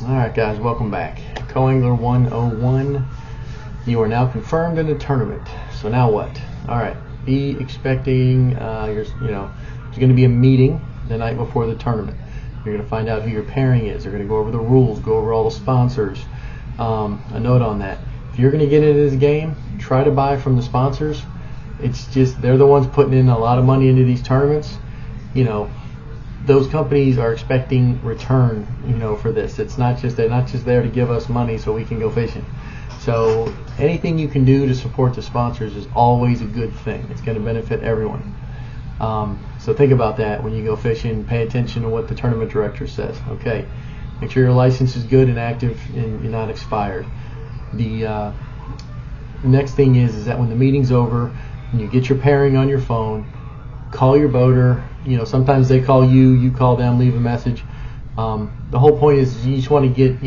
Alright guys, welcome back. Co-Angler 101. You are now confirmed in the tournament. So now what? Alright, be expecting there's going to be a meeting the night before the tournament. You're going to find out who your pairing is. They're going to go over the rules, go over all the sponsors. A note on that. If you're going to get into this game, try to buy from the sponsors. It's just, they're the ones putting in a lot of money into these tournaments. Those companies are expecting return, for this. They're not just there to give us money so we can go fishing. So anything you can do to support the sponsors is always a good thing. It's going to benefit everyone. So think about that when you go fishing. Pay attention to what the tournament director says. Okay, make sure your license is good and active and not expired. The next thing is that when the meeting's over and you get your pairing on your phone, call your boater. Sometimes they call you, you call them, leave a message. The whole point is you just want to get,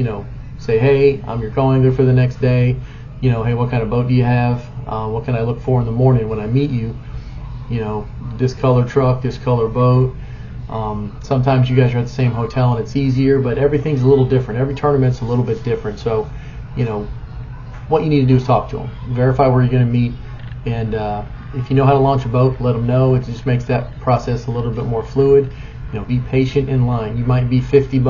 say, hey, I'm your co-angler for the next day. Hey, what kind of boat do you have? What can I look for in the morning when I meet you? This color truck, this color boat. Sometimes you guys are at the same hotel and it's easier, but everything's a little different. Every tournament's a little bit different. So, what you need to do is talk to them. Verify where you're going to meet, and if you know how to launch a boat, let them know. It just makes that process a little bit more fluid. Be patient in line. You might be 50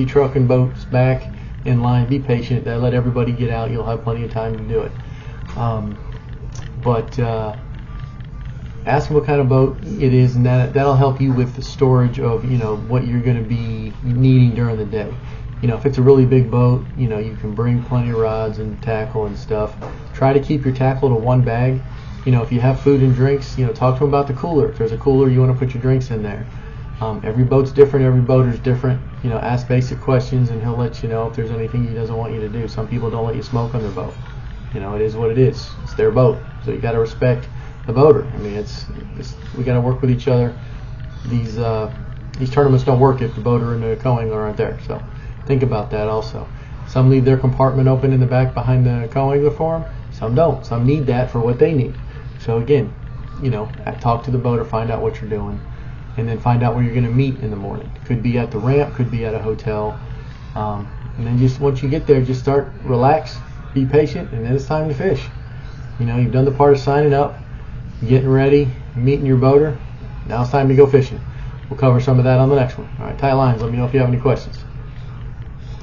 trucking boats back in line. Be patient. Let everybody get out. You'll have plenty of time to do it. Ask them what kind of boat it is, and that'll help you with the storage of what you're going to be needing during the day. If it's a really big boat, you can bring plenty of rods and tackle and stuff. Try to keep your tackle to one bag. If you have food and drinks, talk to them about the cooler. If there's a cooler, you want to put your drinks in there. Every boat's different. Every boater's different. Ask basic questions, and he'll let you know if there's anything he doesn't want you to do. Some people don't let you smoke on their boat. It is what it is. It's their boat, so you got to respect the boater. We got to work with each other. These tournaments don't work if the boater and the co-angler aren't there. So think about that also. Some leave their compartment open in the back behind the co-angler for them. Some don't. Some need that for what they need. So again, talk to the boater, find out what you're doing, and then find out where you're going to meet in the morning. Could be at the ramp, could be at a hotel. And then just once you get there, just start, relax, be patient, and then it's time to fish. You've done the part of signing up, getting ready, meeting your boater. Now it's time to go fishing. We'll cover some of that on the next one. All right, tie lines. Let me know if you have any questions.